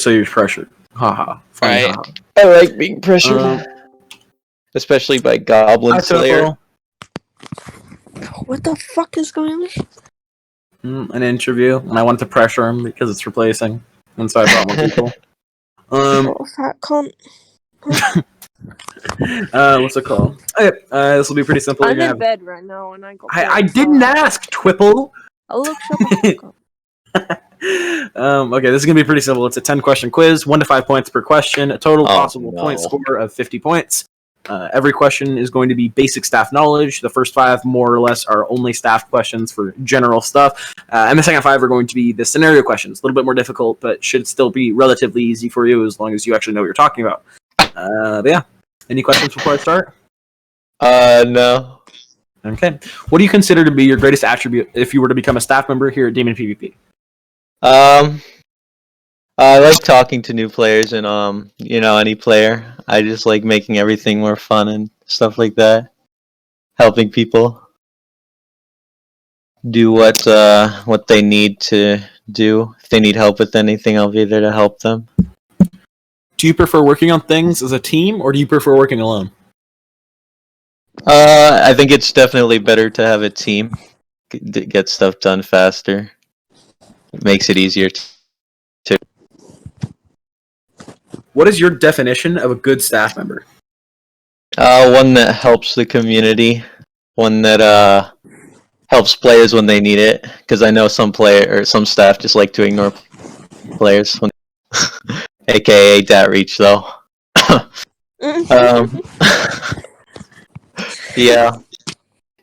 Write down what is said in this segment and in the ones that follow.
So you're pressured. Haha. Funny. Right. Haha. I like being pressured, especially by Goblin Hi, Slayer. Topo. What the fuck is going on? An interview, and I wanted to pressure him because it's replacing, and so I brought more people. Oh, fat cunt. What's it called? Okay, this will be pretty simple. I'm You're in gonna bed right now, and I go. I didn't ask, Twipple. Oh, look, shut the fuck up. Okay, this is gonna be pretty simple. It's a 10-question quiz, 1 to 5 points per question, a total possible point score of 50 points. Every question is going to be basic staff knowledge. The first 5, more or less, are only staff questions for general stuff. And the second 5 are going to be the scenario questions. A little bit more difficult, but should still be relatively easy for you as long as you actually know what you're talking about. But yeah, any questions before I start? No. Okay. What do you consider to be your greatest attribute if you were to become a staff member here at Demon PvP? I like talking to new players and any player. I just like making everything more fun and stuff like that. Helping people do what they need to do. If they need help with anything, I'll be there to help them. Do you prefer working on things as a team, or do you prefer working alone? I think it's definitely better to have a team. Get stuff done faster. It makes it easier to. What is your definition of a good staff member? One that helps the community. One that helps players when they need it. Because I know some staff just like to ignore players. AKA dat reach though. Yeah.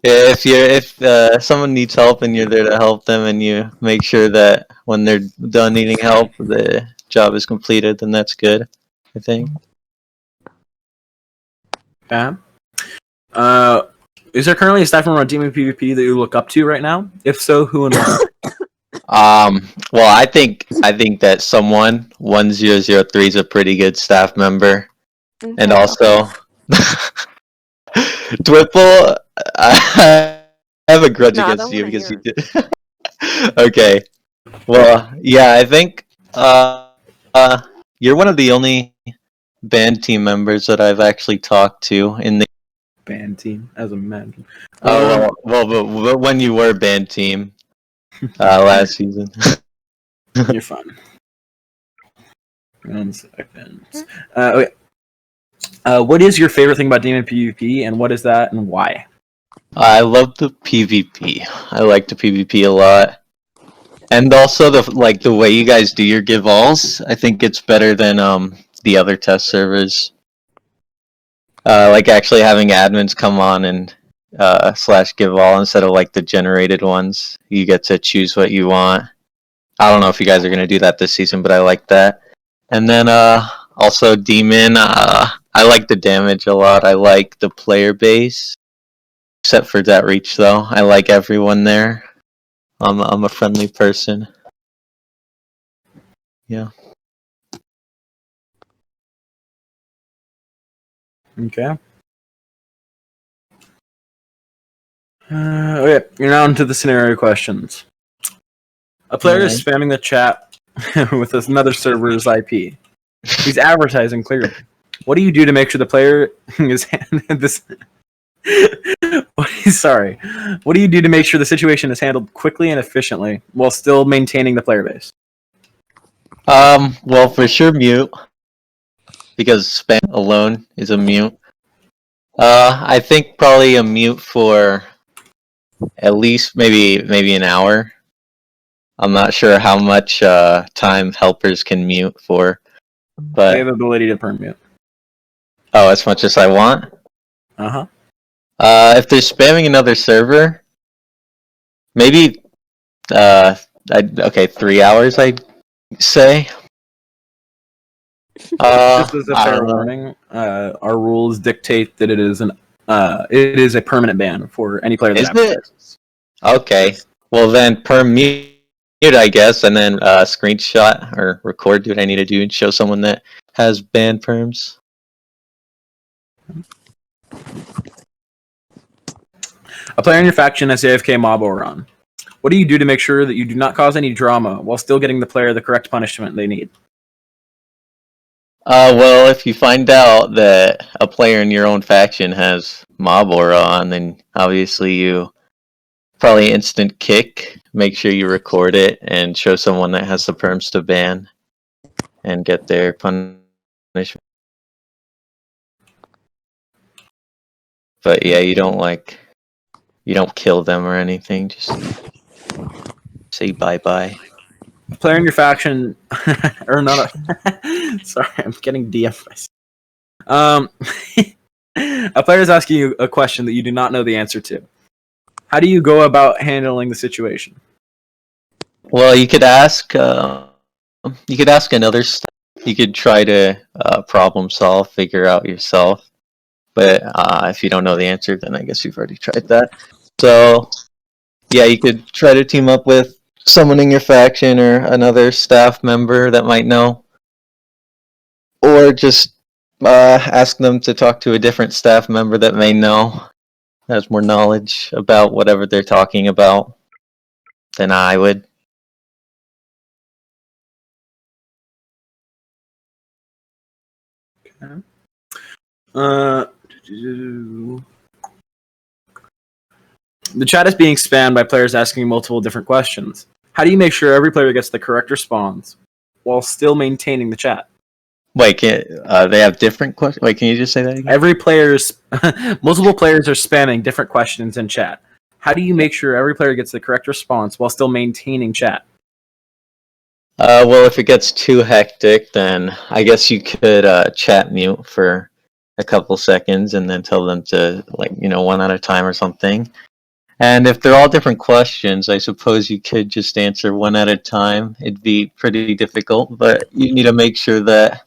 If someone needs help and you're there to help them, and you make sure that when they're done needing help, the job is completed, then that's good, I think. Yeah. Is there currently a staff member on Demon PvP that you look up to right now? If so, who and why? Well, I think that someone 1003 is a pretty good staff member, and also Twipple. I have a grudge against you because you did. Okay. Well, yeah, I think you're one of the only band team members that I've actually talked to in the Band team, as a man. well, but when you were band team last season. You're fine. 1 second. Okay. What is your favorite thing about Demon PvP, and what is that, and why? I love the PvP. I like the PvP a lot. And also the way you guys do your give alls, I think it's better than the other test servers. Like actually having admins come on and / give all instead of like the generated ones. You get to choose what you want. I don't know if you guys are gonna do that this season, but I like that. And then also Demon, I like the damage a lot. I like the player base. Except for that reach though. I like everyone there. I'm a friendly person. Yeah. Okay. Okay, you're now into the scenario questions. A player is spamming the chat with another server's IP. He's advertising clearly. What do you do to make sure the player is this? Sorry. What do you do to make sure the situation is handled quickly and efficiently while still maintaining the player base? Well, for sure mute. Because spam alone is a mute. I think probably a mute for at least maybe an hour. I'm not sure how much time helpers can mute for. But they have the ability to permute. Oh, as much as I want? Uh-huh. If they're spamming another server, maybe 3 hours, I'd say. Just as a fair warning, our rules dictate that it is a permanent ban for any player that advertises. Okay. Well then, per mute, I guess, and then screenshot or record what I need to do and show someone that has ban perms. A player in your faction has AFK mob or on. What do you do to make sure that you do not cause any drama while still getting the player the correct punishment they need? Well, if you find out that a player in your own faction has mob aura on, then obviously you probably instant kick. Make sure you record it and show someone that has the perms to ban and get their punishment. But yeah, you don't kill them or anything. Just say bye bye. A player in your faction, or not a. Sorry, I'm getting DM'd. A player is asking you a question that you do not know the answer to. How do you go about handling the situation? Well, you could ask. You could ask another. You could try to problem solve, figure out yourself. But if you don't know the answer, then I guess you've already tried that. So yeah, you could try to team up with someone in your faction or another staff member that might know, or just ask them to talk to a different staff member that may know, has more knowledge about whatever they're talking about than I would. Okay. The chat is being spammed by players asking multiple different questions. How do you make sure every player gets the correct response while still maintaining the chat? Wait, they have different questions? Wait, can you just say that again? Every player's multiple players are spamming different questions in chat. How do you make sure every player gets the correct response while still maintaining chat? Well, if it gets too hectic, then I guess you could chat mute for a couple seconds and then tell them to, one at a time or something. And if they're all different questions, I suppose you could just answer one at a time. It'd be pretty difficult, but you need to make sure that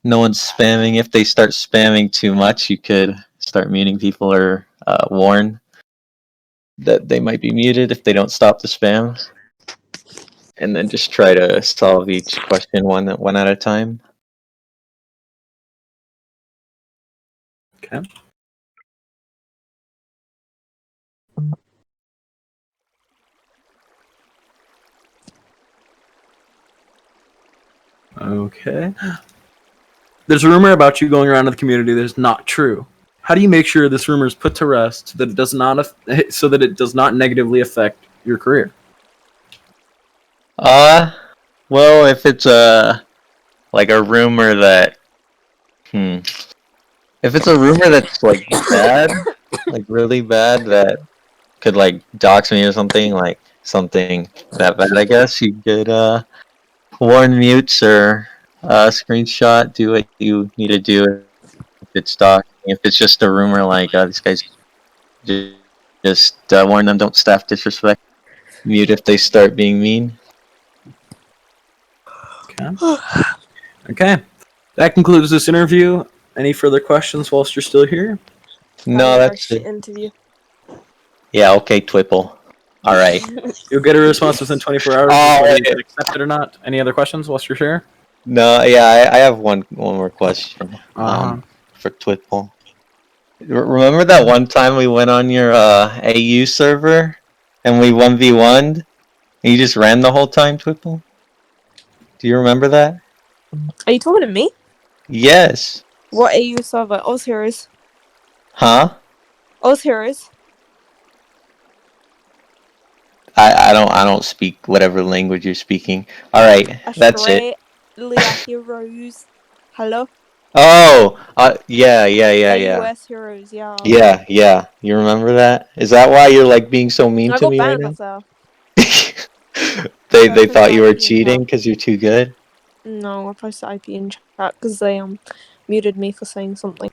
no one's spamming. If they start spamming too much, you could start muting people or warn that they might be muted if they don't stop the spam. And then just try to solve each question one at a time. Okay. Okay. There's a rumor about you going around to the community that is not true. How do you make sure this rumor is put to rest so that it does not negatively affect your career? Well, if it's a rumor that if it's a rumor that's bad, really bad, that could dox me or something, something that bad, I guess you could warn mutes or screenshot, do what you need to do if it's doxing. If it's just a rumor this guy's just warn them, don't staff disrespect. Mute if they start being mean. Okay. That concludes this interview. Any further questions whilst you're still here? No, that's it. Interview. Yeah, okay, Twipple. Alright. You'll get a response within 24 hours whether you can accept it or not. Any other questions whilst you're here? No, yeah, I have one more question for Twipple. Remember that one time we went on your AU server and we 1v1'd? And you just ran the whole time, Twipple? Do you remember that? Are you talking to me? Yes. What AU server? Oz Heroes. Huh? Oz Heroes. I don't speak whatever language you're speaking. Alright, that's it. Heroes. Hello? Oh! Yeah. AUS Heroes, yeah. Yeah. You remember that? Is that why you're being so mean to me right now? Myself. They thought you were cheating because you're too good? No, I posted IP in chat because they muted me for saying something.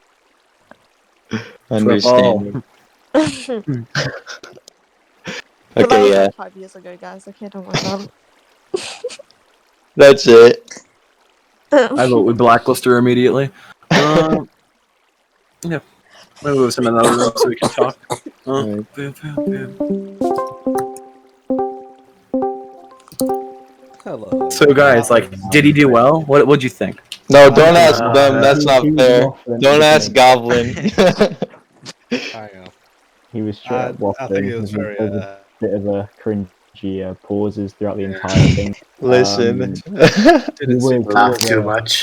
Understand. But Okay, yeah. 5 years ago, guys. Okay, don't worry about it. That's it. I vote we blacklist her immediately. Yeah. Maybe we'll send another room so we can talk. Hello. So guys, did he do well? What'd you think? No, don't ask them. That's not fair. Don't ask Goblin. I know. He was straight up waffling. I think it was very. A bit of a cringy pauses throughout the entire thing. Listen. Didn't seem to laugh too much.